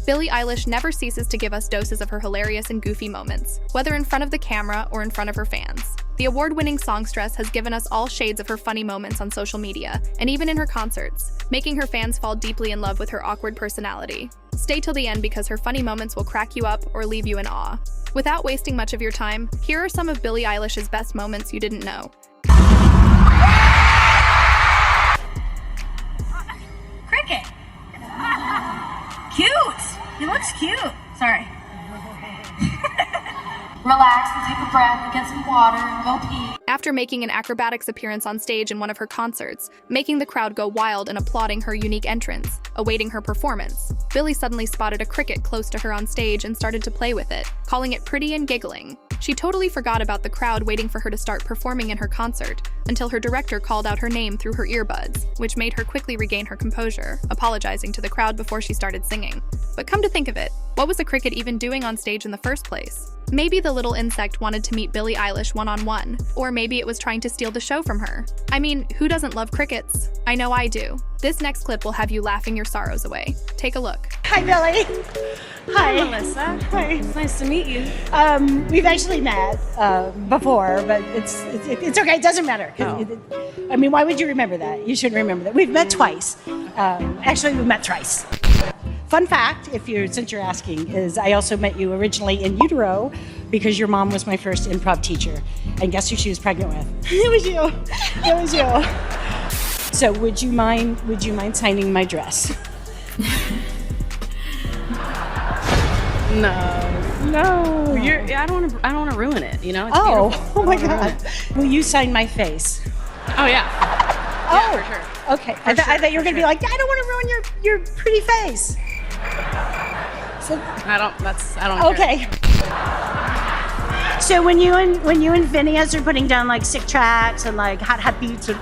Billie Eilish never ceases to give us doses of her hilarious and goofy moments, whether in front of the camera or in front of her fans. The award-winning songstress has given us all shades of her funny moments on social media, and even in her concerts, making her fans fall deeply in love with her awkward personality. Stay till the end because her funny moments will crack you up or leave you in awe. Without wasting much of your time, here are some of Billie Eilish's best moments you didn't know. Cricket! Cute! He looks cute. Sorry. Relax, we'll take a breath, we'll get some water, and go pee. After making an acrobatics appearance on stage in one of her concerts, making the crowd go wild and applauding her unique entrance, awaiting her performance, Billie suddenly spotted a cricket close to her on stage and started to play with it, calling it pretty and giggling. She totally forgot about the crowd waiting for her to start performing in her concert, until her director called out her name through her earbuds, which made her quickly regain her composure, apologizing to the crowd before she started singing. But come to think of it, what was the cricket even doing on stage in the first place? Maybe the little insect wanted to meet Billie Eilish one-on-one, or maybe it was trying to steal the show from her. I mean, who doesn't love crickets? I know I do. This next clip will have you laughing your sorrows away. Take a look. Hi, Billie. Hi. Melissa. Hi. It's nice to meet you. We've actually met before, but it's okay. It doesn't matter. I mean, why would you remember that? You shouldn't remember that. We've met twice. Actually, we've met thrice. Fun fact, since you're asking, is I also met you originally in utero because your mom was my first improv teacher. And guess who she was pregnant with? It was you. It was you. So would you mind signing my dress? No. I don't want to ruin it. You know. It's beautiful. Oh my God. Will you sign my face? Oh yeah. Oh, yeah, for sure. Okay. I thought you were gonna be like, I don't want to ruin your pretty face. So, I don't. Okay. So when you and Phineas are putting down like sick tracks and like hot beats, I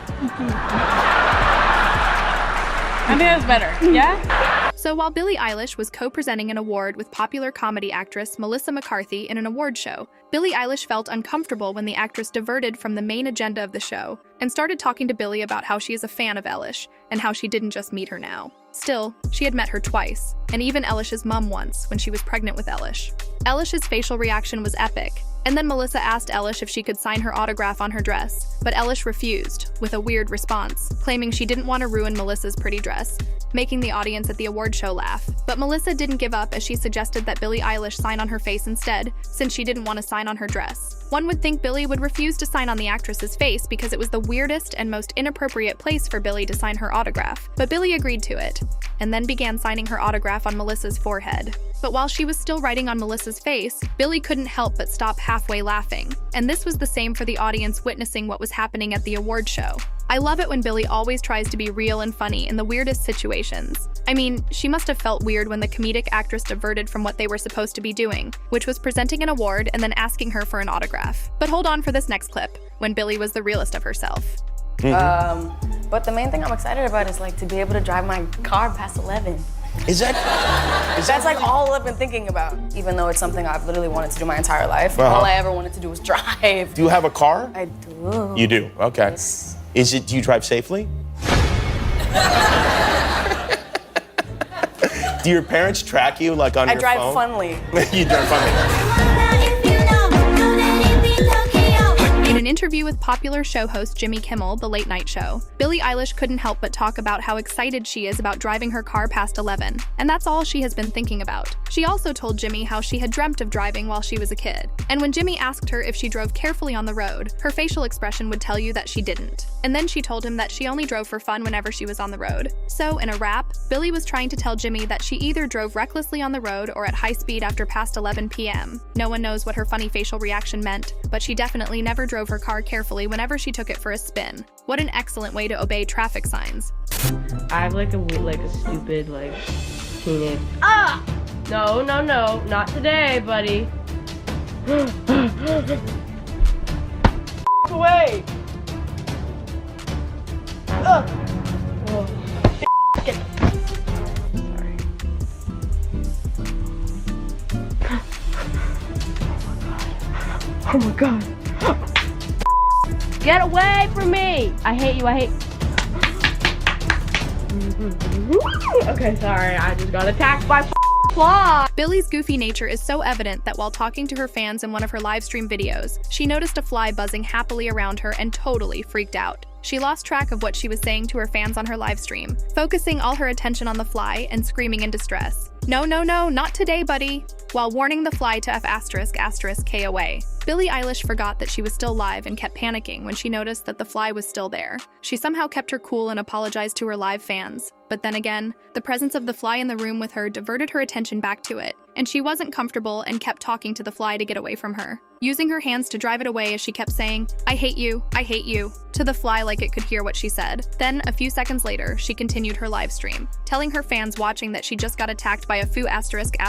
think that's better. Yeah. So while Billie Eilish was co-presenting an award with popular comedy actress Melissa McCarthy in an award show, Billie Eilish felt uncomfortable when the actress diverted from the main agenda of the show and started talking to Billie about how she is a fan of Eilish and how she didn't just meet her now. Still, she had met her twice, and even Eilish's mom once when she was pregnant with Eilish. Eilish's facial reaction was epic, and then Melissa asked Eilish if she could sign her autograph on her dress, but Eilish refused, with a weird response, claiming she didn't want to ruin Melissa's pretty dress, making the audience at the award show laugh. But Melissa didn't give up as she suggested that Billie Eilish sign on her face instead, since she didn't want to sign on her dress. One would think Billie would refuse to sign on the actress's face because it was the weirdest and most inappropriate place for Billie to sign her autograph, but Billie agreed to it, and then began signing her autograph on Melissa's forehead. But while she was still writing on Melissa's face, Billie couldn't help but stop halfway laughing, and this was the same for the audience witnessing what was happening at the award show. I love it when Billie always tries to be real and funny in the weirdest situations. I mean, she must have felt weird when the comedic actress diverted from what they were supposed to be doing, which was presenting an award and then asking her for an autograph. But hold on for this next clip, when Billie was the realest of herself. But the main thing I'm excited about is like to be able to drive my car past 11. That's like all I've been thinking about, even though it's something I've literally wanted to do my entire life. All I ever wanted to do was drive. Do you have a car? I do. You do, okay. Yes. Do you drive safely? Do your parents track you like on your phone? I drive funly. You drive funly. In an interview with popular show host Jimmy Kimmel, The Late Night Show, Billie Eilish couldn't help but talk about how excited she is about driving her car past 11, and that's all she has been thinking about. She also told Jimmy how she had dreamt of driving while she was a kid, and when Jimmy asked her if she drove carefully on the road, her facial expression would tell you that she didn't. And then she told him that she only drove for fun whenever she was on the road. So, in a wrap, Billie was trying to tell Jimmy that she either drove recklessly on the road or at high speed after past 11 p.m. No one knows what her funny facial reaction meant, but she definitely never drove her car carefully whenever she took it for a spin. What an excellent way to obey traffic signs. I have like a stupid teenage. Ah! No, not today, buddy. Away! Oh my god. Get away from me! I hate you, I hate... Okay, sorry, I just got attacked by Fly! Billie's goofy nature is so evident that while talking to her fans in one of her live stream videos, she noticed a fly buzzing happily around her and totally freaked out. She lost track of what she was saying to her fans on her live stream, focusing all her attention on the fly and screaming in distress, "No, no, no, not today, buddy," while warning the fly to F***K away. Billie Eilish forgot that she was still live and kept panicking when she noticed that the fly was still there. She somehow kept her cool and apologized to her live fans. But then again, the presence of the fly in the room with her diverted her attention back to it, and she wasn't comfortable and kept talking to the fly to get away from her, using her hands to drive it away as she kept saying, I hate you," to the fly like it could hear what she said. Then, a few seconds later, she continued her live stream, telling her fans watching that she just got attacked by a foo**********G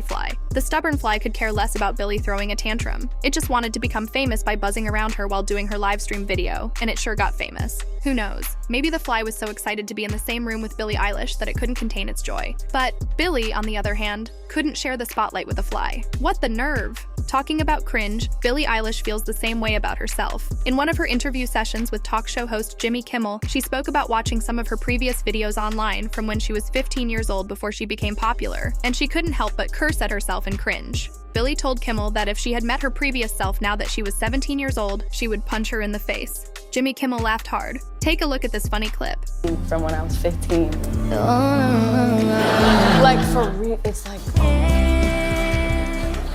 fly. The stubborn fly could care less about Billie throwing a tantrum. It just wanted to become famous by buzzing around her while doing her live stream video, and it sure got famous. Who knows? Maybe the fly was so excited to be in the same room with Billie Eilish that it couldn't contain its joy. But Billie, on the other hand, couldn't share the spotlight with a fly. What the nerve! Talking about cringe, Billie Eilish feels the same way about herself. In one of her interview sessions with talk show host Jimmy Kimmel, she spoke about watching some of her previous videos online from when she was 15 years old before she became popular, and she couldn't help but curse at herself and cringe. Billie told Kimmel that if she had met her previous self now that she was 17 years old, she would punch her in the face. Jimmy Kimmel laughed hard. Take a look at this funny clip. From when I was 15. Like, for real, it's like...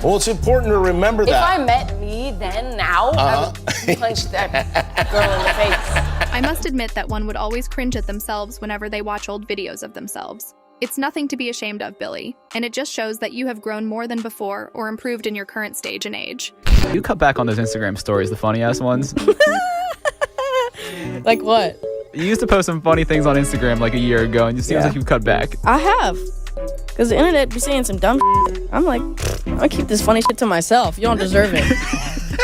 Well, it's important to remember that. If I met me then, now, I would punch that girl in the face. I must admit that one would always cringe at themselves whenever they watch old videos of themselves. It's nothing to be ashamed of, Billie, and it just shows that you have grown more than before or improved in your current stage and age. You cut back on those Instagram stories, the funny-ass ones. Like what? You used to post some funny things on Instagram like a year ago, and it seems like you've cut back. I have. Because the internet be saying some dumb shit. I'm like, I'll keep this funny shit to myself. You don't deserve it.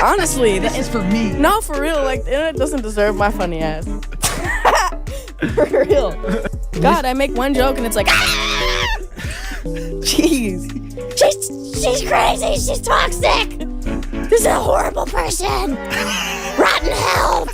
Honestly. This is for me. No, for real. Like, the internet doesn't deserve my funny ass. For real. God, I make one joke and it's like, ah! Jeez. She's crazy. She's toxic. This is a horrible person. Rotten hell.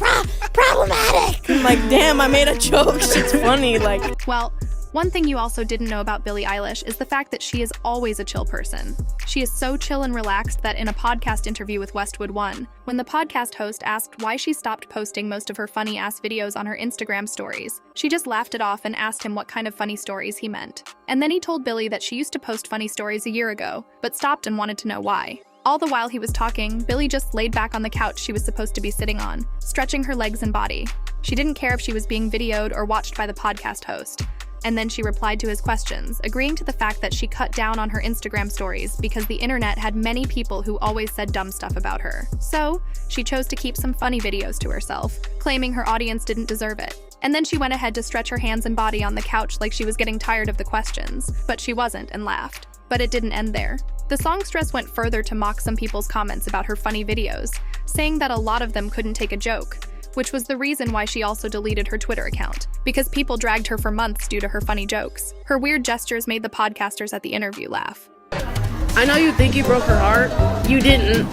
Problematic. I'm like, damn, I made a joke. Shit's funny. Like, well, one thing you also didn't know about Billie Eilish is the fact that she is always a chill person. She is so chill and relaxed that in a podcast interview with Westwood One, when the podcast host asked why she stopped posting most of her funny-ass videos on her Instagram stories, she just laughed it off and asked him what kind of funny stories he meant. And then he told Billie that she used to post funny stories a year ago, but stopped and wanted to know why. All the while he was talking, Billie just laid back on the couch she was supposed to be sitting on, stretching her legs and body. She didn't care if she was being videoed or watched by the podcast host. And then she replied to his questions, agreeing to the fact that she cut down on her Instagram stories because the internet had many people who always said dumb stuff about her. So, she chose to keep some funny videos to herself, claiming her audience didn't deserve it. And then she went ahead to stretch her hands and body on the couch like she was getting tired of the questions, but she wasn't and laughed. But it didn't end there. The songstress went further to mock some people's comments about her funny videos, saying that a lot of them couldn't take a joke, which was the reason why she also deleted her Twitter account, because people dragged her for months due to her funny jokes. Her weird gestures made the podcasters at the interview laugh. I know you think you broke her heart. You didn't.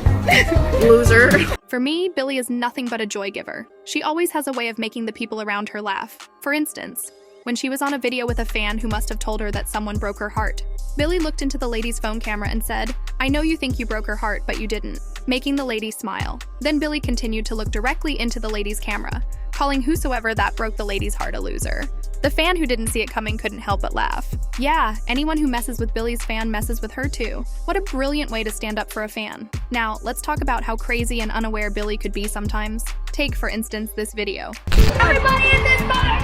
Loser. For me, Billie is nothing but a joy giver. She always has a way of making the people around her laugh. For instance, when she was on a video with a fan who must have told her that someone broke her heart, Billie looked into the lady's phone camera and said, "I know you think you broke her heart, but you didn't," making the lady smile. Then Billie continued to look directly into the lady's camera, calling whosoever that broke the lady's heart a loser. The fan who didn't see it coming couldn't help but laugh. Yeah, anyone who messes with Billie's fan messes with her too. What a brilliant way to stand up for a fan. Now, let's talk about how crazy and unaware Billie could be sometimes. Take, for instance, this video. Everybody in this bar!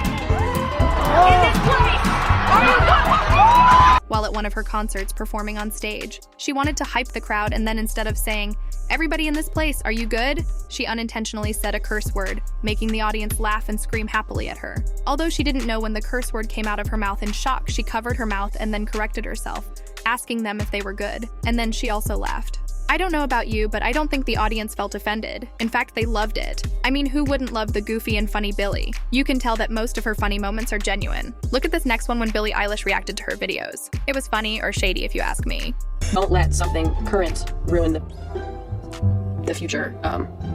In this place! Are you good? While at one of her concerts performing on stage, she wanted to hype the crowd, and then instead of saying, "Everybody in this place, are you good?" she unintentionally said a curse word, making the audience laugh and scream happily at her. Although she didn't know when the curse word came out of her mouth in shock, she covered her mouth and then corrected herself, asking them if they were good, and then she also laughed. I don't know about you, but I don't think the audience felt offended. In fact, they loved it. I mean, who wouldn't love the goofy and funny Billie? You can tell that most of her funny moments are genuine. Look at this next one when Billie Eilish reacted to her videos. It was funny, or shady if you ask me. Don't let something current ruin the future,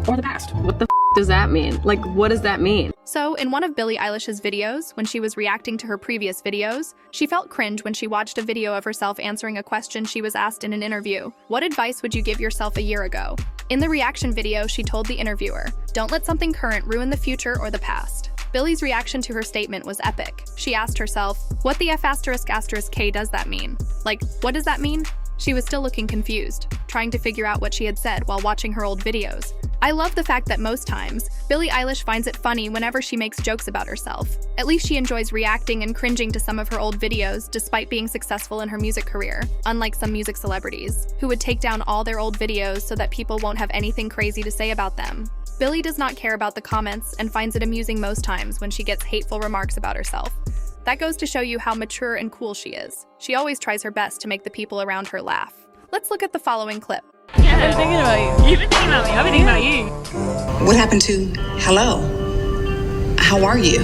or the past. What the does that mean? Like, what does that mean? So, in one of Billie Eilish's videos, when she was reacting to her previous videos, she felt cringe when she watched a video of herself answering a question she was asked in an interview. What advice would you give yourself a year ago? In the reaction video, she told the interviewer, "Don't let something current ruin the future or the past." Billie's reaction to her statement was epic. She asked herself, what the F***K does that mean? Like, what does that mean? She was still looking confused, trying to figure out what she had said while watching her old videos. I love the fact that most times, Billie Eilish finds it funny whenever she makes jokes about herself. At least she enjoys reacting and cringing to some of her old videos despite being successful in her music career, unlike some music celebrities, who would take down all their old videos so that people won't have anything crazy to say about them. Billie does not care about the comments and finds it amusing most times when she gets hateful remarks about herself. That goes to show you how mature and cool she is. She always tries her best to make the people around her laugh. Let's look at the following clip. Yeah, I've been thinking about you. You've been thinking about me. I've been thinking about you. What happened to hello? How are you?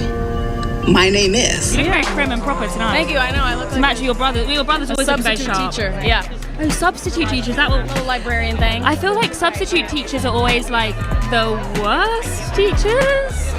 My name is. You look very prim and proper tonight. Thank you, I know, I look like... I'm actually your brother. Your brother's always looking very substitute sharp. teacher, yeah. Oh, substitute teachers, that little librarian thing. I feel like substitute teachers are always like the worst teachers.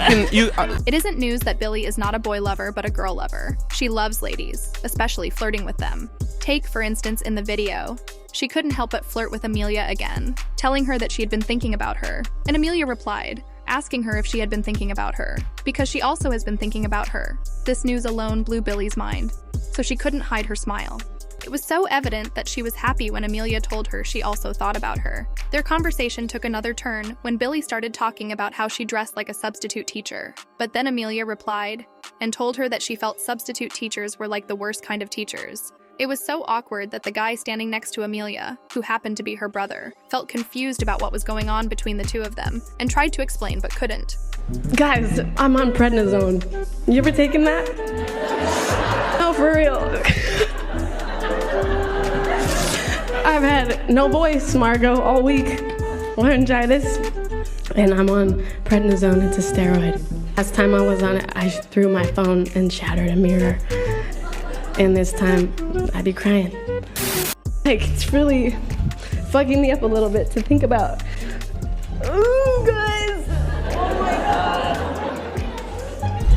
It isn't news that Billie is not a boy lover but a girl lover. She loves ladies, especially flirting with them. Take, for instance, in the video, she couldn't help but flirt with Amelia again, telling her that she had been thinking about her, and Amelia replied, asking her if she had been thinking about her, because she also has been thinking about her. This news alone blew Billie's mind, so she couldn't hide her smile. It was so evident that she was happy when Amelia told her she also thought about her. Their conversation took another turn when Billie started talking about how she dressed like a substitute teacher. But then Amelia replied and told her that she felt substitute teachers were like the worst kind of teachers. It was so awkward that the guy standing next to Amelia, who happened to be her brother, felt confused about what was going on between the two of them and tried to explain but couldn't. Guys, I'm on prednisone. You ever taken that? No, for real. I've had no voice, Margot, all week. Laryngitis. And I'm on prednisone. It's a steroid. Last time I was on it, I threw my phone and shattered a mirror. And this time, I'd be crying. Like, it's really fucking me up a little bit to think about. Ooh, guys! Oh my God!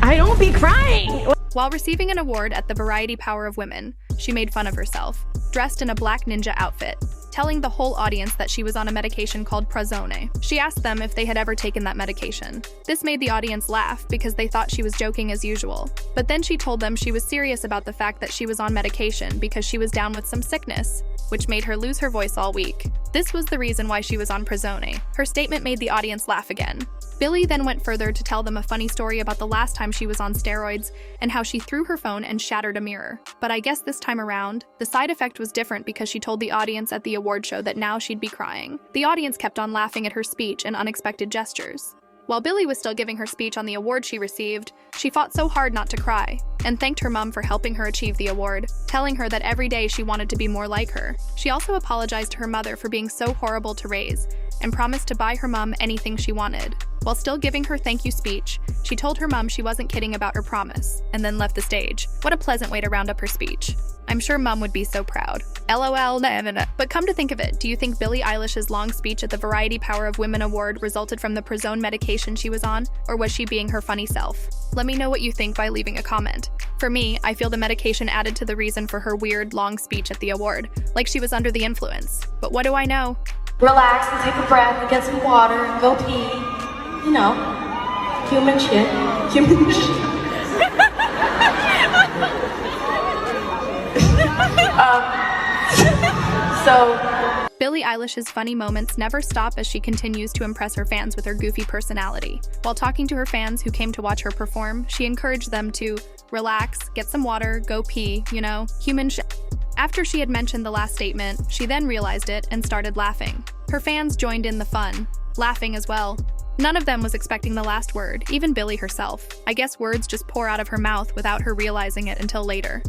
I don't be crying! While receiving an award at the Variety Power of Women, she made fun of herself, dressed in a black ninja outfit, telling the whole audience that she was on a medication called Prazone. She asked them if they had ever taken that medication. This made the audience laugh because they thought she was joking as usual. But then she told them she was serious about the fact that she was on medication because she was down with some sickness, which made her lose her voice all week. This was the reason why she was on Prazone. Her statement made the audience laugh again. Billie then went further to tell them a funny story about the last time she was on steroids and how she threw her phone and shattered a mirror. But I guess this time around, the side effect was different because she told the audience at the award show that now she'd be crying. The audience kept on laughing at her speech and unexpected gestures. While Billie was still giving her speech on the award she received, she fought so hard not to cry, and thanked her mom for helping her achieve the award, telling her that every day she wanted to be more like her. She also apologized to her mother for being so horrible to raise, and promised to buy her mom anything she wanted. While still giving her thank you speech, she told her mom she wasn't kidding about her promise, and then left the stage. What a pleasant way to round up her speech. I'm sure mom would be so proud. LOL, nah. But come to think of it, do you think Billie Eilish's long speech at the Variety Power of Women Award resulted from the Prazone medication she was on, or was she being her funny self? Let me know what you think by leaving a comment. For me, I feel the medication added to the reason for her weird, long speech at the award, like she was under the influence. But what do I know? Relax and take a breath and get some water and go pee. You know, human shit. Human shit. Billie Eilish's funny moments never stop as she continues to impress her fans with her goofy personality. While talking to her fans who came to watch her perform, she encouraged them to relax, get some water, go pee, you know, human shit. After she had mentioned the last statement, she then realized it and started laughing. Her fans joined in the fun, laughing as well. None of them was expecting the last word, even Billie herself. I guess words just pour out of her mouth without her realizing it until later.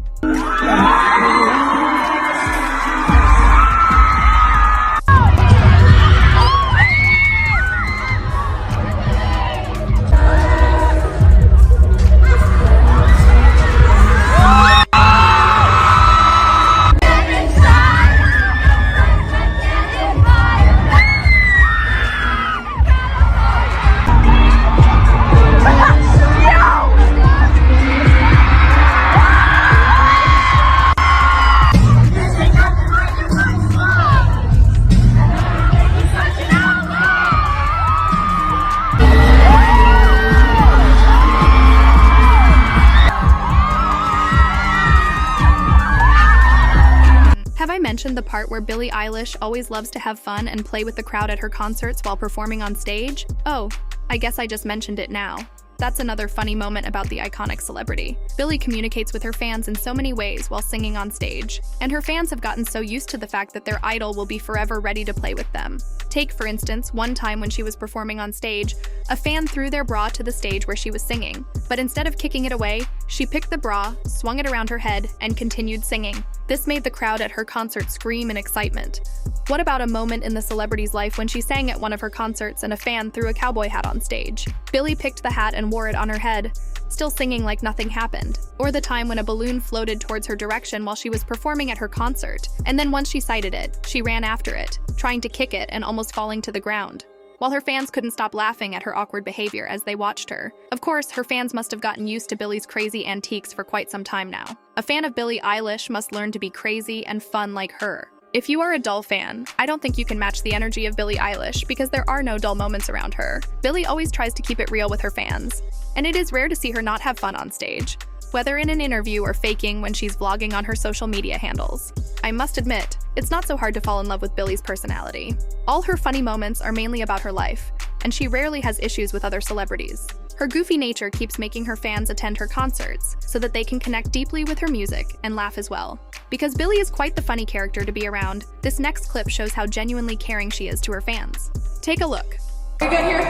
Have I mentioned the part where Billie Eilish always loves to have fun and play with the crowd at her concerts while performing on stage? Oh, I guess I just mentioned it now. That's another funny moment about the iconic celebrity. Billie communicates with her fans in so many ways while singing on stage, and her fans have gotten so used to the fact that their idol will be forever ready to play with them. Take, for instance, one time when she was performing on stage, a fan threw their bra to the stage where she was singing, but instead of kicking it away, she picked the bra, swung it around her head, and continued singing. This made the crowd at her concert scream in excitement. What about a moment in the celebrity's life when she sang at one of her concerts and a fan threw a cowboy hat on stage? Billie picked the hat and wore it on her head, still singing like nothing happened. Or the time when a balloon floated towards her direction while she was performing at her concert, and then once she sighted it, she ran after it, trying to kick it and almost falling to the ground, while her fans couldn't stop laughing at her awkward behavior as they watched her. Of course, her fans must have gotten used to Billie's crazy antiques for quite some time now. A fan of Billie Eilish must learn to be crazy and fun like her. If you are a dull fan, I don't think you can match the energy of Billie Eilish because there are no dull moments around her. Billie always tries to keep it real with her fans, and it is rare to see her not have fun on stage, whether in an interview or faking when she's vlogging on her social media handles. I must admit, it's not so hard to fall in love with Billie's personality. All her funny moments are mainly about her life, and she rarely has issues with other celebrities. Her goofy nature keeps making her fans attend her concerts so that they can connect deeply with her music and laugh as well. Because Billie is quite the funny character to be around, this next clip shows how genuinely caring she is to her fans. Take a look. You good here? No.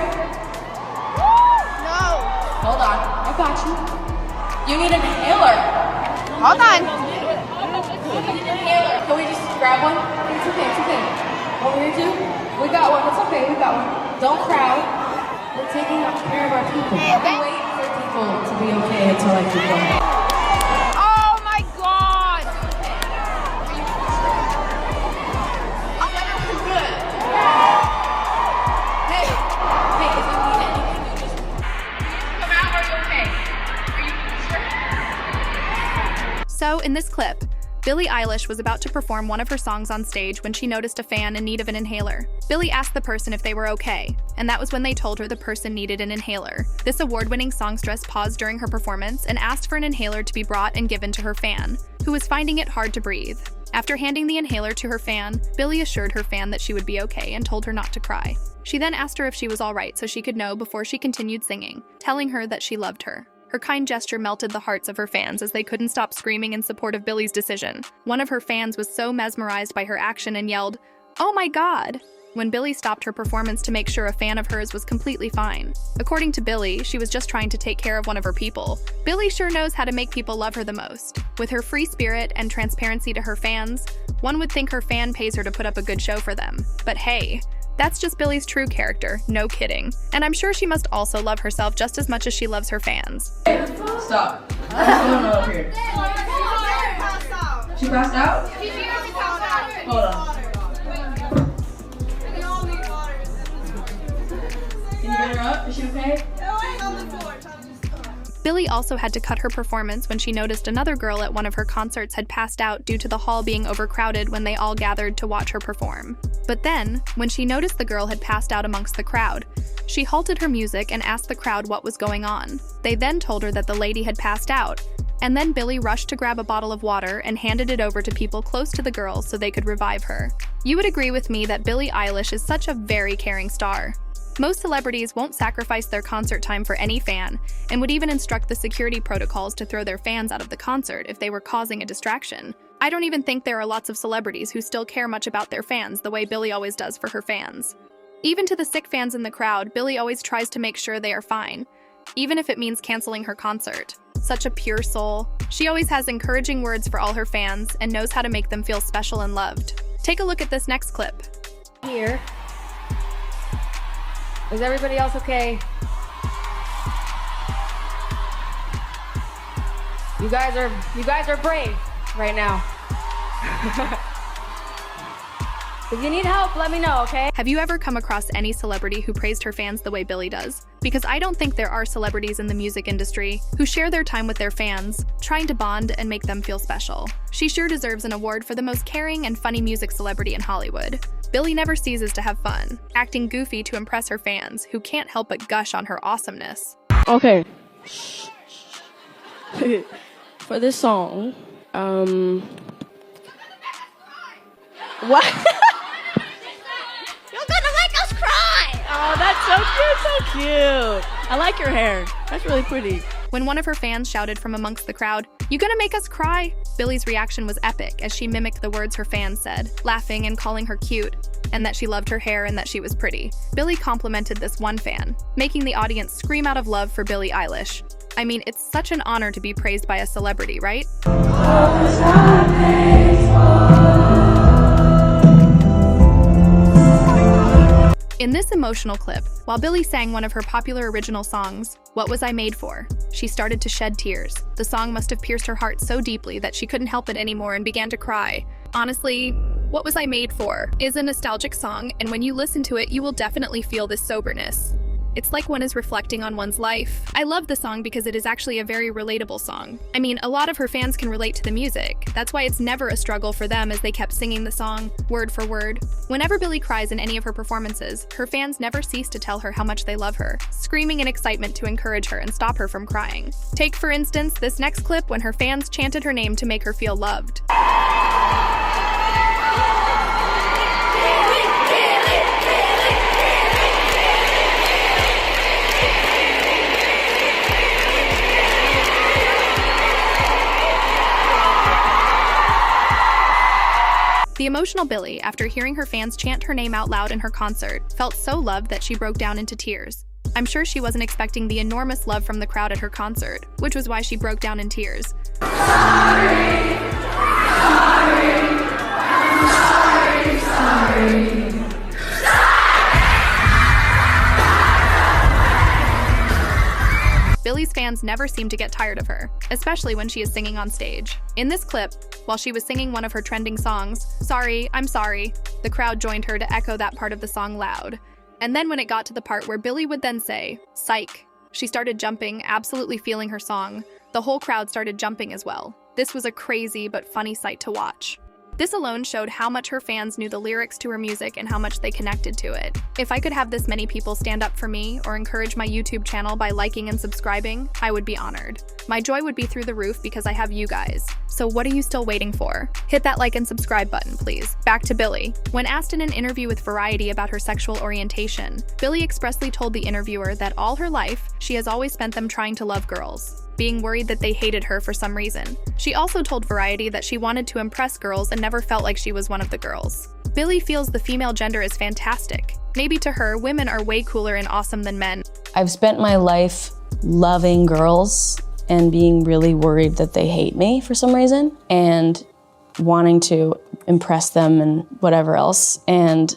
Hold on. I got you. You need an inhaler. Hold on. You need an inhaler. Can we just grab one? It's okay, it's okay. Over here too? We got one. It's okay, we got one. Don't cry. We're taking care of our people. We wait for people to be okay until I keep going. Oh my God! I'm good. Hey, if you need anything, you just come out. Are you okay? Are you sure? So, in this clip, Billie Eilish was about to perform one of her songs on stage when she noticed a fan in need of an inhaler. Billie asked the person if they were okay, and that was when they told her the person needed an inhaler. This award-winning songstress paused during her performance and asked for an inhaler to be brought and given to her fan, who was finding it hard to breathe. After handing the inhaler to her fan, Billie assured her fan that she would be okay and told her not to cry. She then asked her if she was alright so she could know before she continued singing, telling her that she loved her. Her kind gesture melted the hearts of her fans as they couldn't stop screaming in support of Billie's decision. One of her fans was so mesmerized by her action and yelled, "Oh my God!" when Billie stopped her performance to make sure a fan of hers was completely fine. According to Billie, she was just trying to take care of one of her people. Billie sure knows how to make people love her the most. With her free spirit and transparency to her fans, one would think her fan pays her to put up a good show for them. But hey, that's just Billie's true character, no kidding. And I'm sure she must also love herself just as much as she loves her fans. Stop. What's going on up here? She passed out? Hold on. Can you get her up? Is she okay? Billie also had to cut her performance when she noticed another girl at one of her concerts had passed out due to the hall being overcrowded when they all gathered to watch her perform. But then, when she noticed the girl had passed out amongst the crowd, she halted her music and asked the crowd what was going on. They then told her that the lady had passed out, and then Billie rushed to grab a bottle of water and handed it over to people close to the girl so they could revive her. You would agree with me that Billie Eilish is such a very caring star. Most celebrities won't sacrifice their concert time for any fan, and would even instruct the security protocols to throw their fans out of the concert if they were causing a distraction. I don't even think there are lots of celebrities who still care much about their fans the way Billie always does for her fans. Even to the sick fans in the crowd, Billie always tries to make sure they are fine, even if it means canceling her concert. Such a pure soul. She always has encouraging words for all her fans and knows how to make them feel special and loved. Take a look at this next clip. Here. Is everybody else okay? You guys are brave right now. If you need help, let me know, okay? Have you ever come across any celebrity who praised her fans the way Billie does? Because I don't think there are celebrities in the music industry who share their time with their fans, trying to bond and make them feel special. She sure deserves an award for the most caring and funny music celebrity in Hollywood. Billie never ceases to have fun, acting goofy to impress her fans, who can't help but gush on her awesomeness. Okay. For this song, What? You're gonna make us cry! Oh, that's so cute. I like your hair. That's really pretty. When one of her fans shouted from amongst the crowd, "You gonna make us cry?" Billie's reaction was epic as she mimicked the words her fans said, laughing and calling her cute, and that she loved her hair and that she was pretty. Billie complimented this one fan, making the audience scream out of love for Billie Eilish. I mean, it's such an honor to be praised by a celebrity, right? In this emotional clip, while Billie sang one of her popular original songs, "What Was I Made For?", she started to shed tears. The song must have pierced her heart so deeply that she couldn't help it anymore and began to cry. Honestly, "What Was I Made For?" is a nostalgic song, and when you listen to it, you will definitely feel this soberness. It's like one is reflecting on one's life. I love the song because it is actually a very relatable song. I mean, a lot of her fans can relate to the music. That's why it's never a struggle for them as they kept singing the song, word for word. Whenever Billie cries in any of her performances, her fans never cease to tell her how much they love her, screaming in excitement to encourage her and stop her from crying. Take, for instance, this next clip when her fans chanted her name to make her feel loved. The emotional Billie, after hearing her fans chant her name out loud in her concert, felt so loved that she broke down into tears. I'm sure she wasn't expecting the enormous love from the crowd at her concert, which was why she broke down in tears. Sorry, sorry, sorry. Billie's fans never seem to get tired of her, especially when she is singing on stage. In this clip, while she was singing one of her trending songs, "Sorry, I'm Sorry," the crowd joined her to echo that part of the song loud. And then when it got to the part where Billie would then say, "Psych," she started jumping, absolutely feeling her song. The whole crowd started jumping as well. This was a crazy but funny sight to watch. This alone showed how much her fans knew the lyrics to her music and how much they connected to it. If I could have this many people stand up for me or encourage my YouTube channel by liking and subscribing, I would be honored. My joy would be through the roof because I have you guys. So what are you still waiting for? Hit that like and subscribe button, please. Back to Billie. When asked in an interview with Variety about her sexual orientation, Billie expressly told the interviewer that all her life, she has always spent them trying to love girls, being worried that they hated her for some reason. She also told Variety that she wanted to impress girls and never felt like she was one of the girls. Billie feels the female gender is fantastic. Maybe to her, women are way cooler and awesome than men. I've spent my life loving girls and being really worried that they hate me for some reason and wanting to impress them and whatever else. And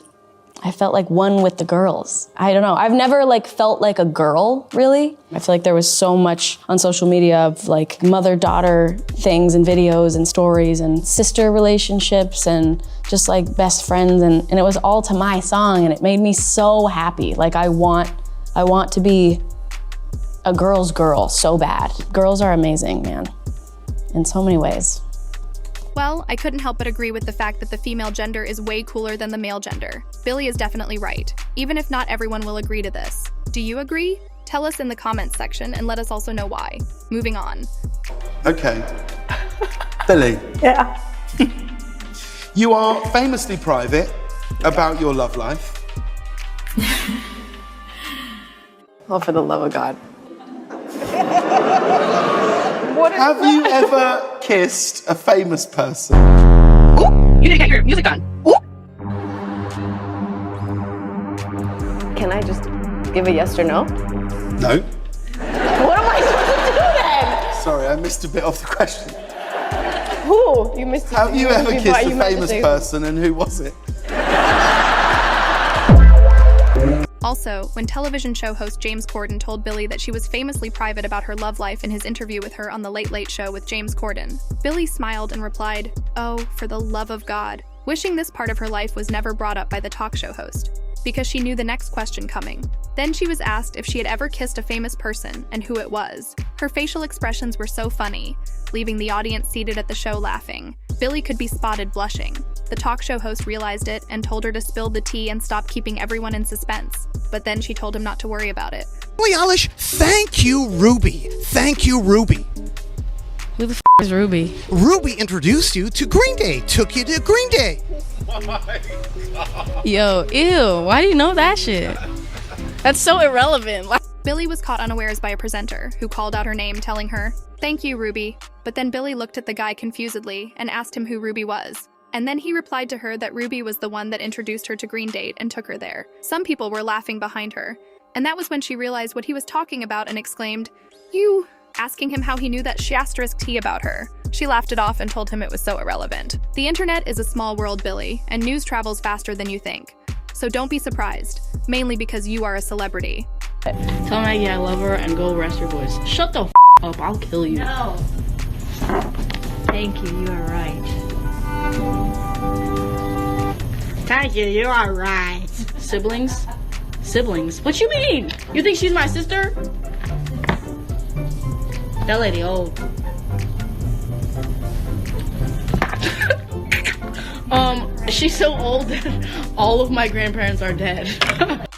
I felt like one with the girls. I don't know, I've never felt like a girl, really. I feel like there was so much on social media of mother-daughter things and videos and stories and sister relationships and just best friends and it was all to my song and it made me so happy. I want to be a girl's girl so bad. Girls are amazing, man, in so many ways. Well, I couldn't help but agree with the fact that the female gender is way cooler than the male gender. Billie is definitely right, even if not everyone will agree to this. Do you agree? Tell us in the comments section and let us also know why. Moving on. Okay. Billie. Yeah. You are famously private about your love life. Oh, for the love of God. Have you ever kissed a famous person? Ooh, you didn't get your music on. Ooh. Can I just give a yes or no? No. What am I supposed to do then? Sorry, I missed a bit of the question. Who? You missed. Have you ever kissed a famous person and who was it? Also, when television show host James Corden told Billie that she was famously private about her love life in his interview with her on The Late Late Show with James Corden, Billie smiled and replied, "Oh, for the love of God," wishing this part of her life was never brought up by the talk show host, because she knew the next question coming. Then she was asked if she had ever kissed a famous person and who it was. Her facial expressions were so funny, leaving the audience seated at the show laughing. Billie could be spotted blushing. The talk show host realized it and told her to spill the tea and stop keeping everyone in suspense. But then she told him not to worry about it. Billie Eilish, thank you, Ruby. Thank you, Ruby. Who the is Ruby? Ruby introduced you to Green Day, took you to Green Day. Yo, ew, why do you know that shit? That's so irrelevant. Billie was caught unawares by a presenter who called out her name, telling her, "Thank you, Ruby." But then Billie looked at the guy confusedly and asked him who Ruby was. And then he replied to her that Ruby was the one that introduced her to Green Date and took her there. Some people were laughing behind her, and that was when she realized what he was talking about and exclaimed, "You," asking him how he knew that she asterisked he about her. She laughed it off and told him it was so irrelevant. The internet is a small world, Billie, and news travels faster than you think. So don't be surprised, mainly because you are a celebrity. Tell Maggie I love her and go rest your voice. Shut the up, I'll kill you. No. Thank you, you are right. Thank you, you are right. Siblings? Siblings? What you mean? You think she's my sister? That lady old. She's so old that all of my grandparents are dead.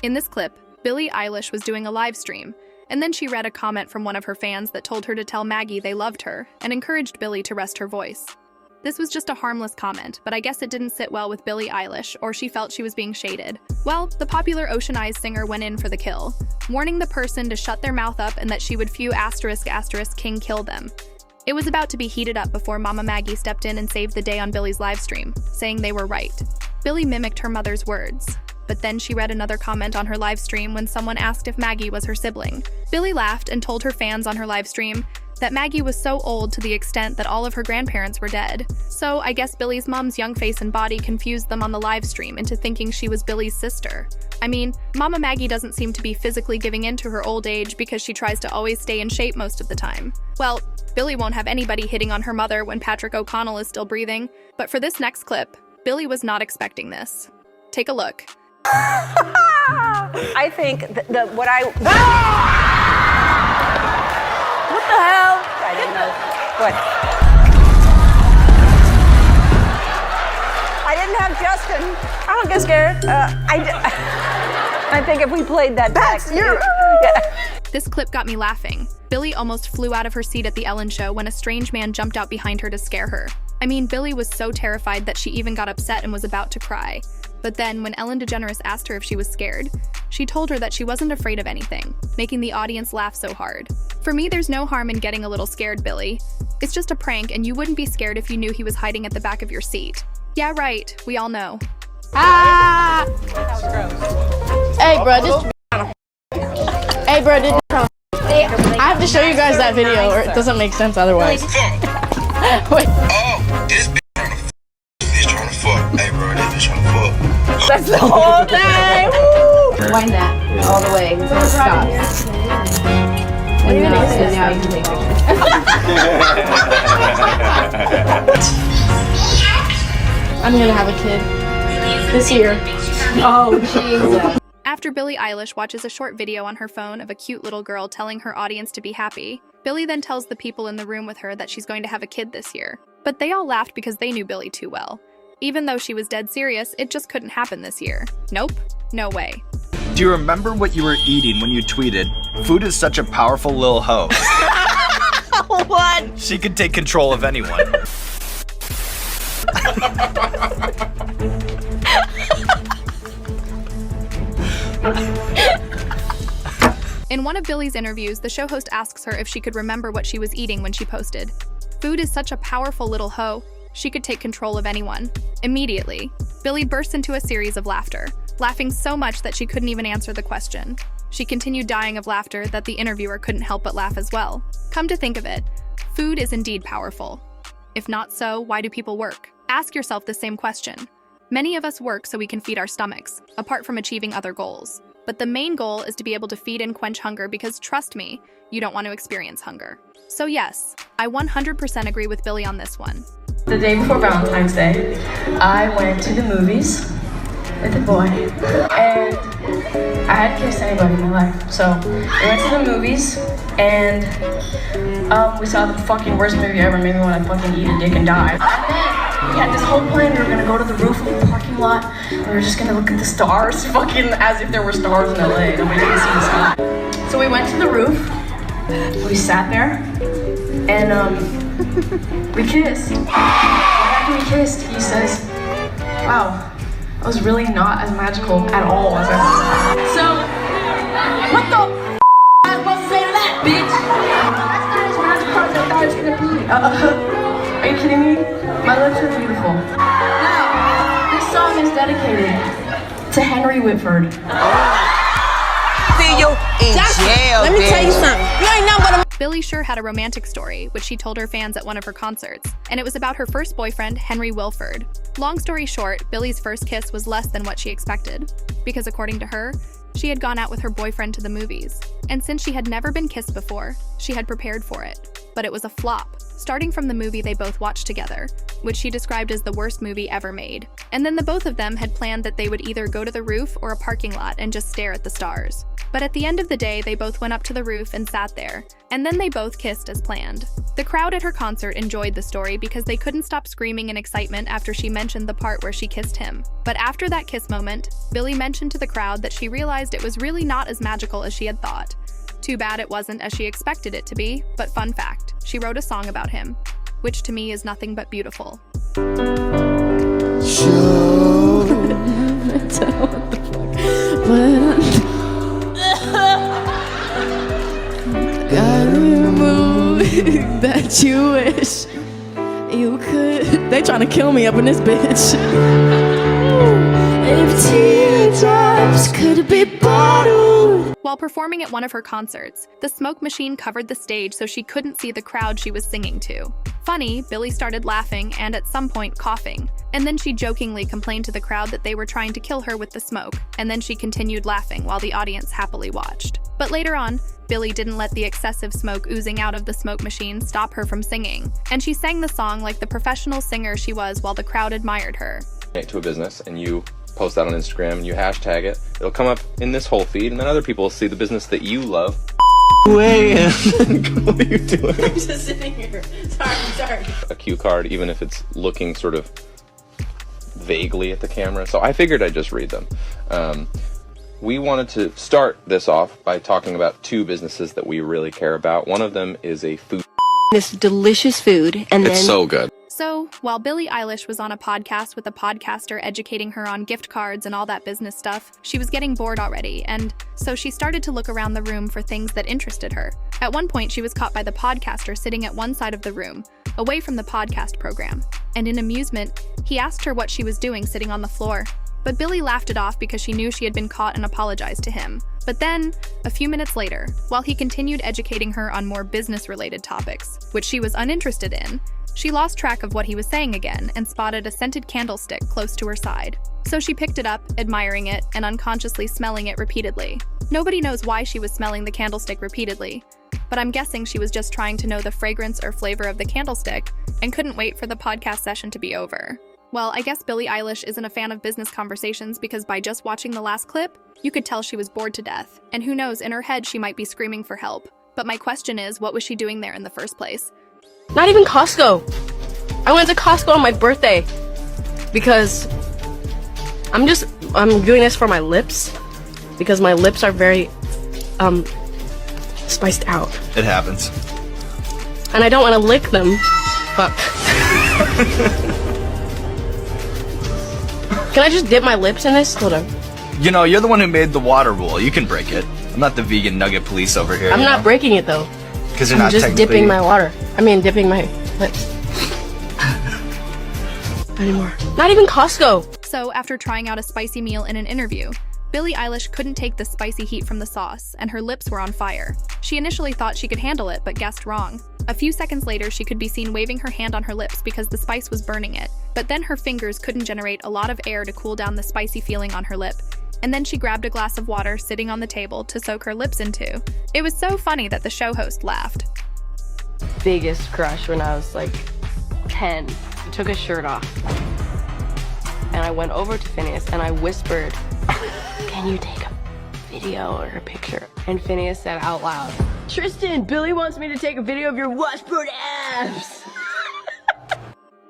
In this clip, Billie Eilish was doing a live stream, and then she read a comment from one of her fans that told her to tell Maggie they loved her and encouraged Billie to rest her voice. This was just a harmless comment, but I guess it didn't sit well with Billie Eilish, or she felt she was being shaded. Well, the popular Ocean Eyes singer went in for the kill, warning the person to shut their mouth up and that she would **** King kill them. It was about to be heated up before Mama Maggie stepped in and saved the day on Billie's livestream, saying they were right. Billie mimicked her mother's words, but then she read another comment on her livestream when someone asked if Maggie was her sibling. Billie laughed and told her fans on her livestream that Maggie was so old to the extent that all of her grandparents were dead. So I guess Billie's mom's young face and body confused them on the livestream into thinking she was Billie's sister. I mean, Mama Maggie doesn't seem to be physically giving in to her old age because she tries to always stay in shape most of the time. Well, Billie won't have anybody hitting on her mother when Patrick O'Connell is still breathing, but for this next clip, Billie was not expecting this. Take a look. I think what I... What the hell? I didn't know. What? I didn't have Justin. I don't get scared. I think if we played that back, This clip got me laughing. Billie almost flew out of her seat at the Ellen show when a strange man jumped out behind her to scare her. I mean, Billie was so terrified that she even got upset and was about to cry. But then, when Ellen DeGeneres asked her if she was scared, she told her that she wasn't afraid of anything, making the audience laugh so hard. For me, there's no harm in getting a little scared, Billie. It's just a prank, and you wouldn't be scared if you knew he was hiding at the back of your seat. Yeah, right, we all know. Ah! Hey, bro, this. Hey, bro, this. I have to show you guys that video, or it doesn't make sense otherwise. Wait. Oh, this bitch trying to fuck. Hey, bro, this bitch trying to fuck. That's the whole thing. Wind that all the way until it stops. And now you can take pictures. I'm gonna have a kid this year. Oh, Jesus. After Billie Eilish watches a short video on her phone of a cute little girl telling her audience to be happy, Billie then tells the people in the room with her that she's going to have a kid this year. But they all laughed because they knew Billie too well. Even though she was dead serious, it just couldn't happen this year. Nope, no way. Do you remember what you were eating when you tweeted, "Food is such a powerful little hoe"? What? She could take control of anyone. In one of Billie's interviews, the show host asks her if she could remember what she was eating when she posted, "Food is such a powerful little hoe. She could take control of anyone." Immediately, Billie burst into a series of laughter, laughing so much that she couldn't even answer the question. She continued dying of laughter that the interviewer couldn't help but laugh as well. Come to think of it, food is indeed powerful. If not so, why do people work? Ask yourself the same question. Many of us work so we can feed our stomachs, apart from achieving other goals. But the main goal is to be able to feed and quench hunger because, trust me, you don't want to experience hunger. So yes, I 100% agree with Billie on this one. The day before Valentine's Day, I went to the movies with a boy, and I hadn't kissed anybody in my life. So we went to the movies, and we saw the fucking worst movie ever, maybe when I fucking eat a dick and die. We had this whole plan, we were gonna go to the roof of the parking lot, and we were just gonna look at the stars, fucking as if there were stars in LA, and we didn't see the sky. So we went to the roof, we sat there, and we kissed. Right after we kissed, he says, wow, that was really not as magical at all as I thought. So, what the f*** I was supposed to say to that, bitch? That's not as magical as I thought it was gonna be. Are you kidding me? My lips are beautiful. Now, this song is dedicated to Henry Whitford. See you in jail, Let me tell you something. You ain't nothing but a Billie sure had a romantic story, which she told her fans at one of her concerts, and it was about her first boyfriend, Henry Wilford. Long story short, Billie's first kiss was less than what she expected, because according to her, she had gone out with her boyfriend to the movies, and since she had never been kissed before, she had prepared for it. But it was a flop, starting from the movie they both watched together, which she described as the worst movie ever made. And then the both of them had planned that they would either go to the roof or a parking lot and just stare at the stars. But at the end of the day, they both went up to the roof and sat there, and then they both kissed as planned. The crowd at her concert enjoyed the story because they couldn't stop screaming in excitement after she mentioned the part where she kissed him. But after that kiss moment, Billie mentioned to the crowd that she realized it was really not as magical as she had thought. Too bad it wasn't as she expected it to be, but fun fact, she wrote a song about him, which to me is nothing but beautiful. Gotta remove that you wish you could. They trying to kill me up in this bitch. If teardrops could be bottled. While performing at one of her concerts, the smoke machine covered the stage so she couldn't see the crowd she was singing to. Funny, Billie started laughing and at some point coughing, and then she jokingly complained to the crowd that they were trying to kill her with the smoke, and then she continued laughing while the audience happily watched. But later on, Billie didn't let the excessive smoke oozing out of the smoke machine stop her from singing, and she sang the song like the professional singer she was while the crowd admired her. To a business and you post that on Instagram and you hashtag it, it'll come up in this whole feed and then other people will see the business that you love. Way what are you doing? I'm just sitting here. Sorry. A cue card, even if it's looking sort of vaguely at the camera. So I figured I'd just read them. We wanted to start this off by talking about two businesses that we really care about. One of them is a food. This delicious food, and It's so good. So, while Billie Eilish was on a podcast with a podcaster educating her on gift cards and all that business stuff, she was getting bored already, and so she started to look around the room for things that interested her. At one point, she was caught by the podcaster sitting at one side of the room, away from the podcast program, and in amusement, he asked her what she was doing sitting on the floor. But Billie laughed it off because she knew she had been caught and apologized to him. But then, a few minutes later, while he continued educating her on more business-related topics, which she was uninterested in, she lost track of what he was saying again and spotted a scented candlestick close to her side. So she picked it up, admiring it, and unconsciously smelling it repeatedly. Nobody knows why she was smelling the candlestick repeatedly, but I'm guessing she was just trying to know the fragrance or flavor of the candlestick and couldn't wait for the podcast session to be over. Well, I guess Billie Eilish isn't a fan of business conversations because by just watching the last clip, you could tell she was bored to death. And who knows, in her head she might be screaming for help. But my question is, what was she doing there in the first place? Not even Costco. I went to Costco on my birthday because I'm doing this for my lips because my lips are very spiced out. It happens. And I don't want to lick them. Fuck. Can I just dip my lips in this? Hold on. You know, you're the one who made the water rule. You can break it. I'm not the vegan nugget police over here. I'm not breaking it though. Because you're not just technically... dipping my water. Dipping my lips. Not anymore. Not even Costco. So, after trying out a spicy meal in an interview, Billie Eilish couldn't take the spicy heat from the sauce, and her lips were on fire. She initially thought she could handle it, but guessed wrong. A few seconds later, she could be seen waving her hand on her lips because the spice was burning it, but then her fingers couldn't generate a lot of air to cool down the spicy feeling on her lip. And then she grabbed a glass of water sitting on the table to soak her lips into. It was so funny that the show host laughed. Biggest crush when I was like 10. He took his shirt off. And I went over to Phineas and I whispered, "Can you take a video or a picture?" And Phineas said out loud, "Tristan, Billie wants me to take a video of your washboard abs."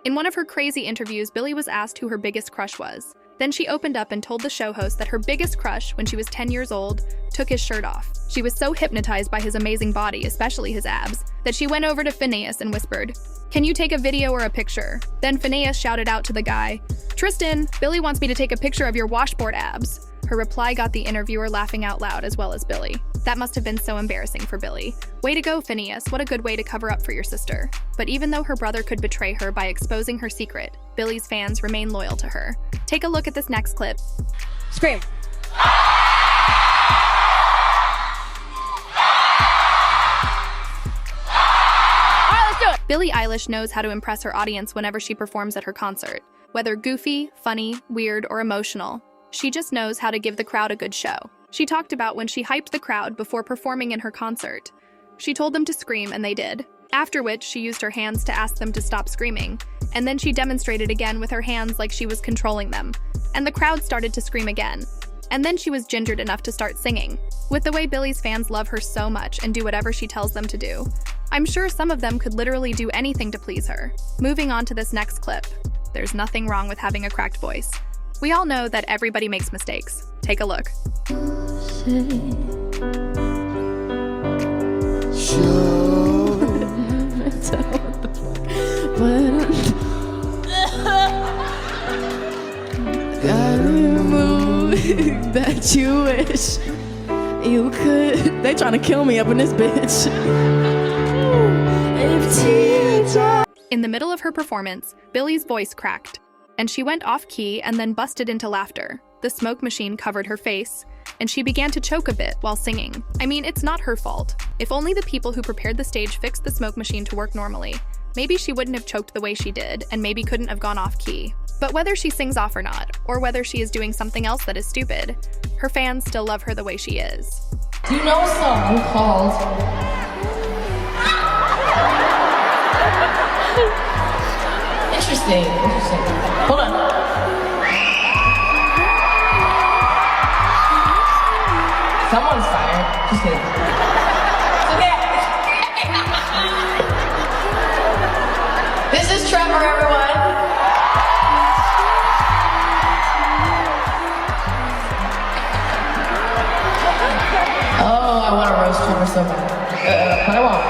In one of her crazy interviews, Billie was asked who her biggest crush was. Then she opened up and told the show host that her biggest crush, when she was 10 years old, took his shirt off. She was so hypnotized by his amazing body, especially his abs, that she went over to Phineas and whispered, "Can you take a video or a picture?" Then Phineas shouted out to the guy, "Tristan, Billie wants me to take a picture of your washboard abs." Her reply got the interviewer laughing out loud as well as Billie. That must have been so embarrassing for Billie. Way to go, Phineas. What a good way to cover up for your sister. But even though her brother could betray her by exposing her secret, Billie's fans remain loyal to her. Take a look at this next clip. Scream. Billie Eilish knows how to impress her audience whenever she performs at her concert. Whether goofy, funny, weird, or emotional, she just knows how to give the crowd a good show. She talked about when she hyped the crowd before performing in her concert. She told them to scream, and they did. After which, she used her hands to ask them to stop screaming. And then she demonstrated again with her hands like she was controlling them. And the crowd started to scream again. And then she was gingered enough to start singing. With the way Billie's fans love her so much and do whatever she tells them to do, I'm sure some of them could literally do anything to please her. Moving on to this next clip. There's nothing wrong with having a cracked voice. We all know that everybody makes mistakes. Take a look. That you wish you could. They trying to kill me up in this bitch. In the middle of her performance, Billie's voice cracked, and she went off key and then busted into laughter. The smoke machine covered her face, and she began to choke a bit while singing. I mean, it's not her fault. If only the people who prepared the stage fixed the smoke machine to work normally, maybe she wouldn't have choked the way she did, and maybe couldn't have gone off key. But whether she sings off or not, or whether she is doing something else that is stupid, her fans still love her the way she is. Do you know a song called Interesting. Hold on. Someone's fired. Just kidding. It's okay. This is Trevor, everyone. Oh, I want to roast Trevor so bad. But I won't.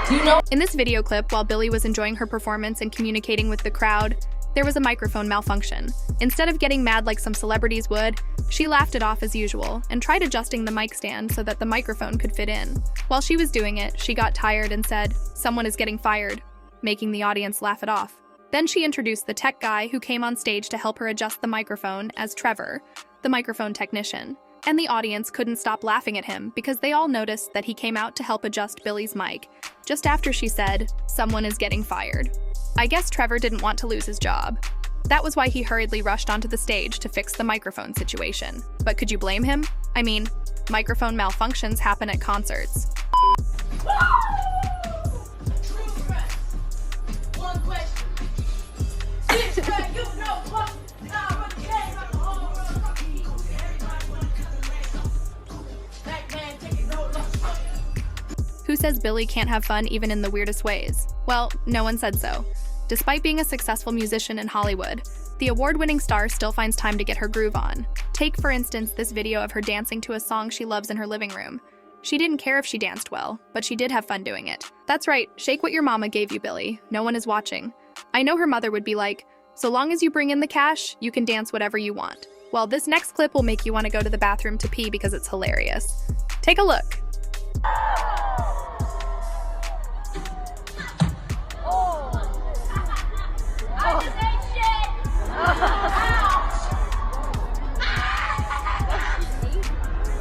Do you know? In this video clip, while Billie was enjoying her performance and communicating with the crowd, there was a microphone malfunction. Instead of getting mad like some celebrities would, she laughed it off as usual and tried adjusting the mic stand so that the microphone could fit in. While she was doing it, she got tired and said, "Someone is getting fired," making the audience laugh it off. Then she introduced the tech guy who came on stage to help her adjust the microphone as Trevor, the microphone technician. And the audience couldn't stop laughing at him because they all noticed that he came out to help adjust Billie's mic just after she said, "Someone is getting fired." I guess Trevor didn't want to lose his job. That was why he hurriedly rushed onto the stage to fix the microphone situation. But could you blame him? I mean, microphone malfunctions happen at concerts. Who says Billie can't have fun even in the weirdest ways? Well, no one said so. Despite being a successful musician in Hollywood, the award-winning star still finds time to get her groove on. Take, for instance, this video of her dancing to a song she loves in her living room. She didn't care if she danced well, but she did have fun doing it. That's right, shake what your mama gave you, Billie. No one is watching. I know her mother would be like, "So long as you bring in the cash, you can dance whatever you want." Well, this next clip will make you want to go to the bathroom to pee because it's hilarious. Take a look.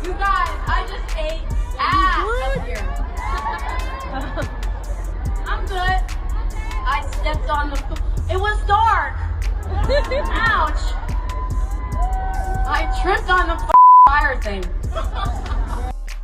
You guys, I just ate ass up here. I'm good. I stepped on the. It was dark. Ouch. I tripped on the fire thing.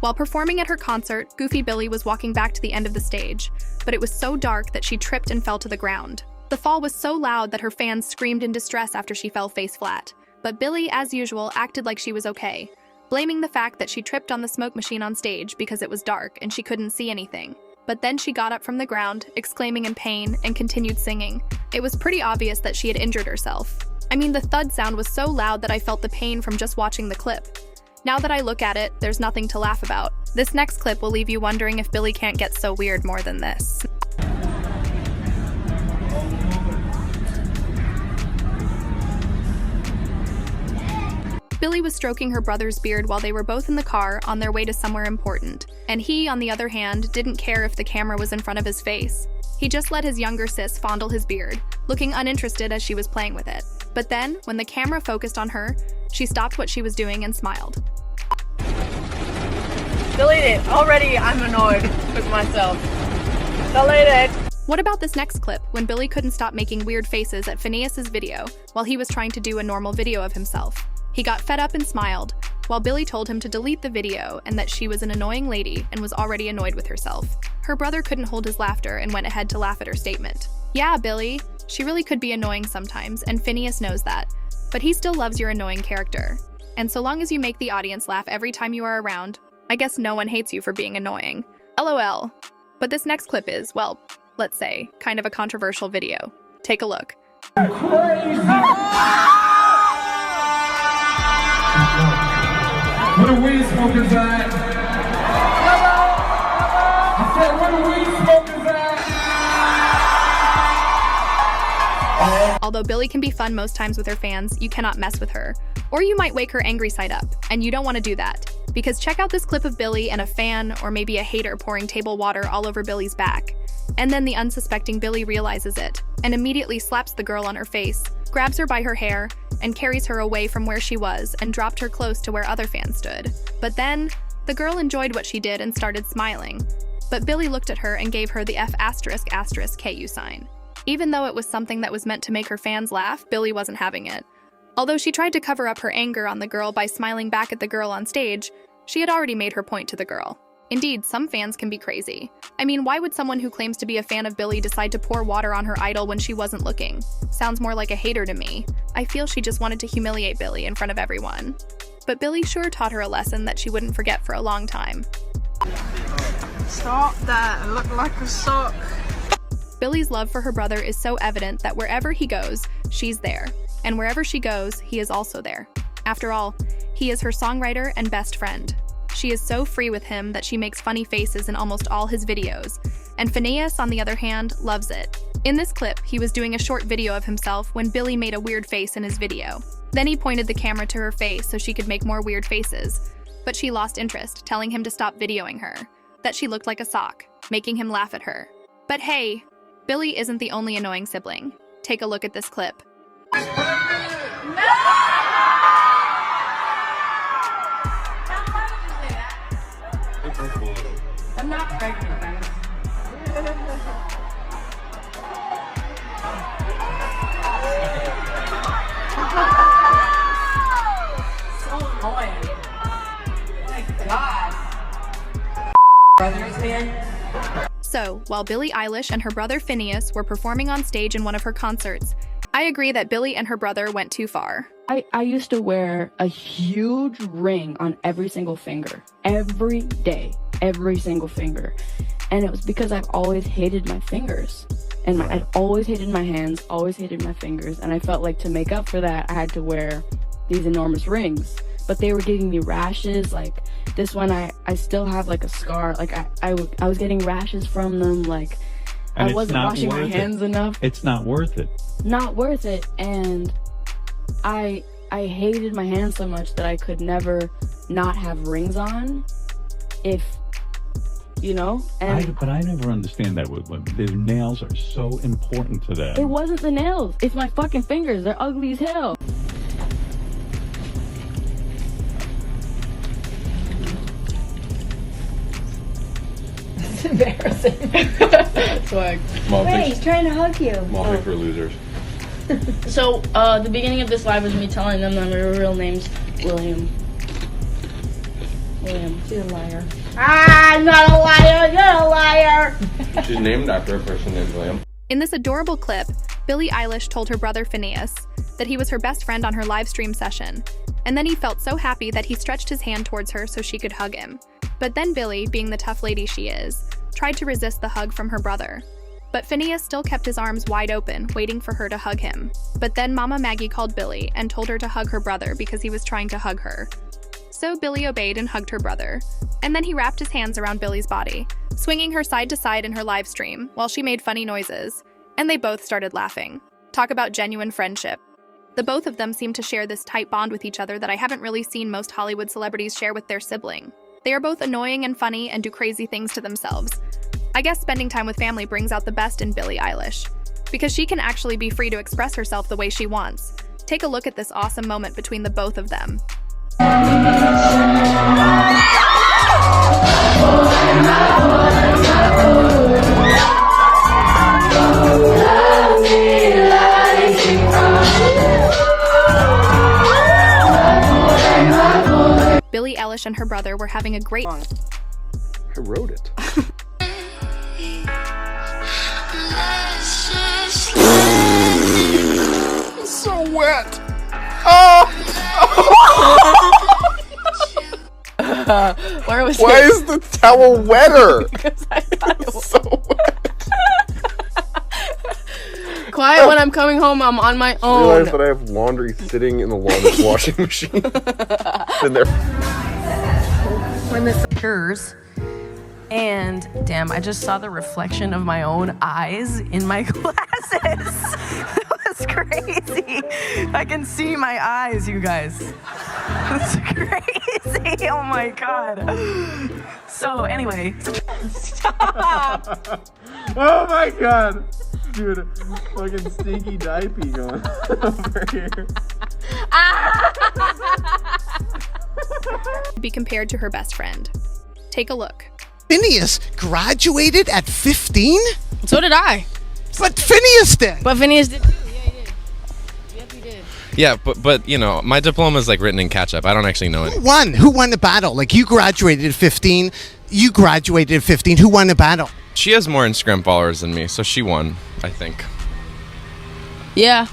While performing at her concert, Goofy Billie was walking back to the end of the stage, but it was so dark that she tripped and fell to the ground. The fall was so loud that her fans screamed in distress after she fell face flat. But Billie, as usual, acted like she was okay, blaming the fact that she tripped on the smoke machine on stage because it was dark and she couldn't see anything. But then she got up from the ground, exclaiming in pain, and continued singing. It was pretty obvious that she had injured herself. I mean, the thud sound was so loud that I felt the pain from just watching the clip. Now that I look at it, there's nothing to laugh about. This next clip will leave you wondering if Billie can't get so weird more than this. Billie was stroking her brother's beard while they were both in the car on their way to somewhere important, and he, on the other hand, didn't care if the camera was in front of his face. He just let his younger sis fondle his beard, looking uninterested as she was playing with it. But then, when the camera focused on her, she stopped what she was doing and smiled. Delete it. Already I'm annoyed with myself. Delete it. What about this next clip, when Billie couldn't stop making weird faces at Phineas's video while he was trying to do a normal video of himself? He got fed up and smiled, while Billie told him to delete the video and that she was an annoying lady and was already annoyed with herself. Her brother couldn't hold his laughter and went ahead to laugh at her statement. Yeah, Billie, she really could be annoying sometimes, and Phineas knows that. But he still loves your annoying character. And so long as you make the audience laugh every time you are around, I guess no one hates you for being annoying. LOL. But this next clip is, well, let's say, kind of a controversial video. Take a look. Where the weed smokers at? I said, where the weed smokers at? Although Billie can be fun most times with her fans, you cannot mess with her. Or you might wake her angry side up, and you don't want to do that. Because check out this clip of Billie and a fan, or maybe a hater, pouring table water all over Billie's back. And then the unsuspecting Billie realizes it, and immediately slaps the girl on her face, grabs her by her hair, and carries her away from where she was and dropped her close to where other fans stood. But then, the girl enjoyed what she did and started smiling. But Billie looked at her and gave her the F***KU sign. Even though it was something that was meant to make her fans laugh, Billie wasn't having it. Although she tried to cover up her anger on the girl by smiling back at the girl on stage, she had already made her point to the girl. Indeed, some fans can be crazy. I mean, why would someone who claims to be a fan of Billie decide to pour water on her idol when she wasn't looking? Sounds more like a hater to me. I feel she just wanted to humiliate Billie in front of everyone. But Billie sure taught her a lesson that she wouldn't forget for a long time. Stop that. I look like a sock. Billie's love for her brother is so evident that wherever he goes, she's there. And wherever she goes, he is also there. After all, he is her songwriter and best friend. She is so free with him that she makes funny faces in almost all his videos. And Phineas, on the other hand, loves it. In this clip, he was doing a short video of himself when Billie made a weird face in his video. Then he pointed the camera to her face so she could make more weird faces. But she lost interest, telling him to stop videoing her. That she looked like a sock, making him laugh at her. But hey, Billie isn't the only annoying sibling. Take a look at this clip. I'm not pregnant, guys. So annoying. Oh my God. Brothers, man. So, while Billie Eilish and her brother Phineas were performing on stage in one of her concerts, I agree that Billie and her brother went too far. I used to wear a huge ring on every single finger. Every day. Every single finger. And it was because I've always hated my fingers. And I'd always hated my hands, always hated my fingers. And I felt like to make up for that, I had to wear these enormous rings. But they were giving me rashes. Like this one, I still have like a scar. Like I was getting rashes from them. Like and I wasn't washing my hands enough. It's not worth it. Not worth it. And I hated my hands so much that I could never not have rings on. If, you know? And but I never understand that. Their nails are so important to them. It wasn't the nails. It's my fucking fingers. They're ugly as hell. It's embarrassing. Swag. Wait, he's trying to hug you. Mommy for losers. So, the beginning of this live was me telling them that my real name's William. She's a liar. I'm not a liar, you're a liar. She's named after a person named William. In this adorable clip, Billie Eilish told her brother Phineas that he was her best friend on her live stream session, and then he felt so happy that he stretched his hand towards her so she could hug him. But then Billie, being the tough lady she is, tried to resist the hug from her brother. But Phineas still kept his arms wide open, waiting for her to hug him. But then Mama Maggie called Billie and told her to hug her brother because he was trying to hug her. So Billie obeyed and hugged her brother. And then he wrapped his hands around Billie's body, swinging her side to side in her live stream while she made funny noises. And they both started laughing. Talk about genuine friendship. The both of them seem to share this tight bond with each other that I haven't really seen most Hollywood celebrities share with their sibling. They are both annoying and funny and do crazy things to themselves. I guess spending time with family brings out the best in Billie Eilish, because she can actually be free to express herself the way she wants. Take a look at this awesome moment between the both of them. Billie Eilish and her brother were having a great... I wrote it. It's so wet. Oh. Why is the towel wetter? Because I thought it was so wet. Quiet when I'm coming home, I'm on my I own. realized that I have laundry sitting in the laundry washing machine. Been there. When this occurs, and damn, I just saw the reflection of my own eyes in my glasses. That was crazy. I can see my eyes, you guys. That's crazy. Oh my god. So anyway, Stop. Oh my god. Dude, fucking stinky diaper going over here. Be compared to her best friend. Take a look. Phineas graduated at 15? So did I. But Phineas did. But Phineas did too. Yeah, he did. Yep, he did. Yeah, but you know, my diploma is like written in catch-up. I don't actually know it. Who won the battle? Like, you graduated at 15. You graduated at 15. Who won the battle? She has more Instagram followers than me, so she won, I think. Yeah.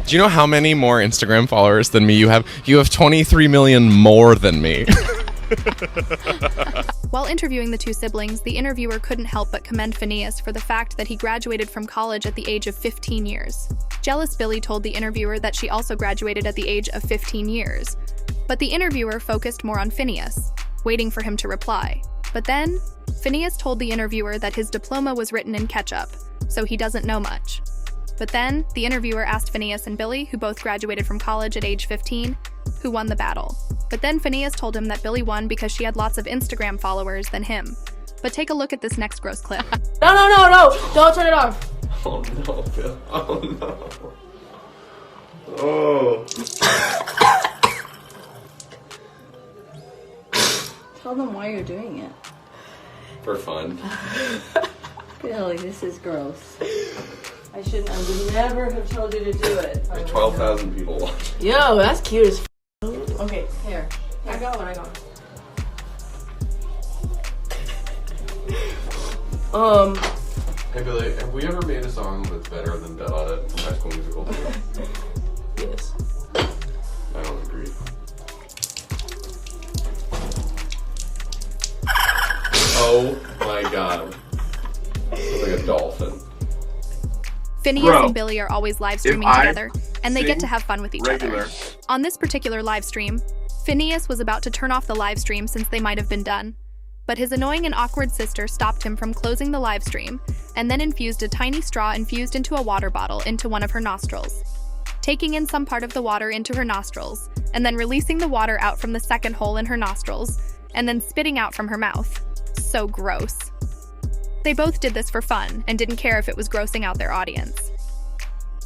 Do you know how many more Instagram followers than me you have? You have 23 million more than me. While interviewing the two siblings, the interviewer couldn't help but commend Phineas for the fact that he graduated from college at the age of 15 years. Jealous Billie told the interviewer that she also graduated at the age of 15 years. But the interviewer focused more on Phineas, waiting for him to reply. But then, Phineas told the interviewer that his diploma was written in ketchup, so he doesn't know much. But then, the interviewer asked Phineas and Billie, who both graduated from college at age 15, who won the battle. But then Phineas told him that Billie won because she had lots of Instagram followers than him. But take a look at this next gross clip. No! Don't turn it off. Oh no, Bill. Oh no. Oh. Tell them why you're doing it. For fun. Billy, this is gross. I would never have told you to do it. 12,000 people watch. Yo, that's cute as f. Okay, here. I got one. Hey Billy, have we ever made a song that's better than Dead Audit from High School Musical 2? Yes. I don't agree. Oh my god. Sounds like a dolphin. Phineas and Billie are always live streaming together, and they get to have fun with each other. On this particular live stream, Phineas was about to turn off the live stream since they might have been done. But his annoying and awkward sister stopped him from closing the live stream, and then infused a tiny straw infused into a water bottle into one of her nostrils. Taking in some part of the water into her nostrils, and then releasing the water out from the second hole in her nostrils, and then spitting out from her mouth. So gross. They both did this for fun, and didn't care if it was grossing out their audience.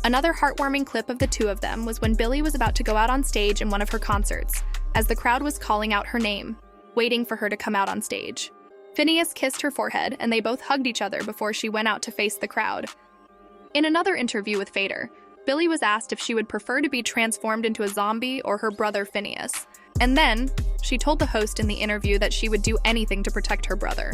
Another heartwarming clip of the two of them was when Billie was about to go out on stage in one of her concerts, as the crowd was calling out her name, waiting for her to come out on stage. Phineas kissed her forehead, and they both hugged each other before she went out to face the crowd. In another interview with Fader, Billie was asked if she would prefer to be transformed into a zombie or her brother Phineas. And then, she told the host in the interview that she would do anything to protect her brother.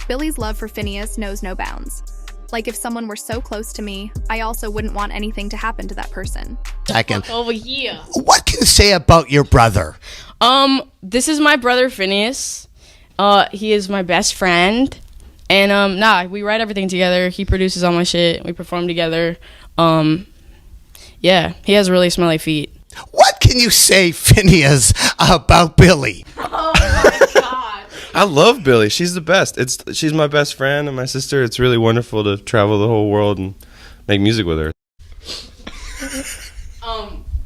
Billie's love for Phineas knows no bounds. Like, if someone were so close to me, I also wouldn't want anything to happen to that person. Second. Over here. What can you say about your brother? This is my brother Phineas. He is my best friend. And we write everything together. He produces all my shit. We perform together. Yeah, he has really smelly feet. What can you say, Phineas, about Billie? Oh my god. I love Billie. She's the best. She's my best friend and my sister. It's really wonderful to travel the whole world and make music with her.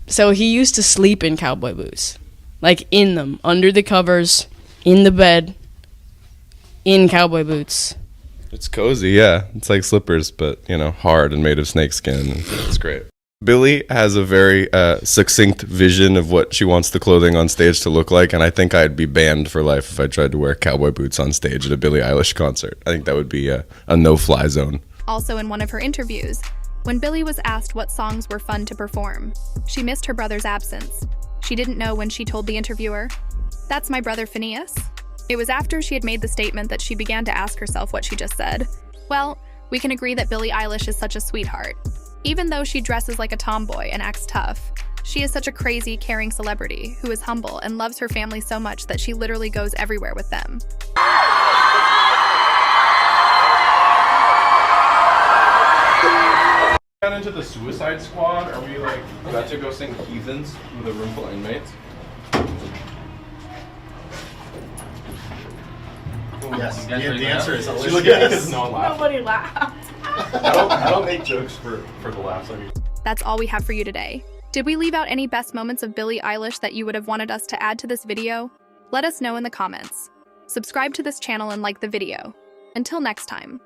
So he used to sleep in cowboy boots. Like in them, under the covers, in the bed, in cowboy boots. It's cozy, yeah. It's like slippers, but, hard and made of snakeskin. It's great. Billie has a very succinct vision of what she wants the clothing on stage to look like, and I think I'd be banned for life if I tried to wear cowboy boots on stage at a Billie Eilish concert. I think that would be a no-fly zone. Also in one of her interviews, when Billie was asked what songs were fun to perform, she missed her brother's absence. She didn't know when she told the interviewer, "That's my brother Phineas." It was after she had made the statement that she began to ask herself what she just said. Well, we can agree that Billie Eilish is such a sweetheart. Even though she dresses like a tomboy and acts tough, she is such a crazy, caring celebrity who is humble and loves her family so much that she literally goes everywhere with them. Got into the Suicide Squad. Are we about to go sing Heathens with a room full of inmates? Yes, the answer is always yes. No one laughed. Nobody laughed. I don't make jokes for the laughs. That's all we have for you today. Did we leave out any best moments of Billie Eilish that you would have wanted us to add to this video? Let us know in the comments. Subscribe to this channel and like the video. Until next time.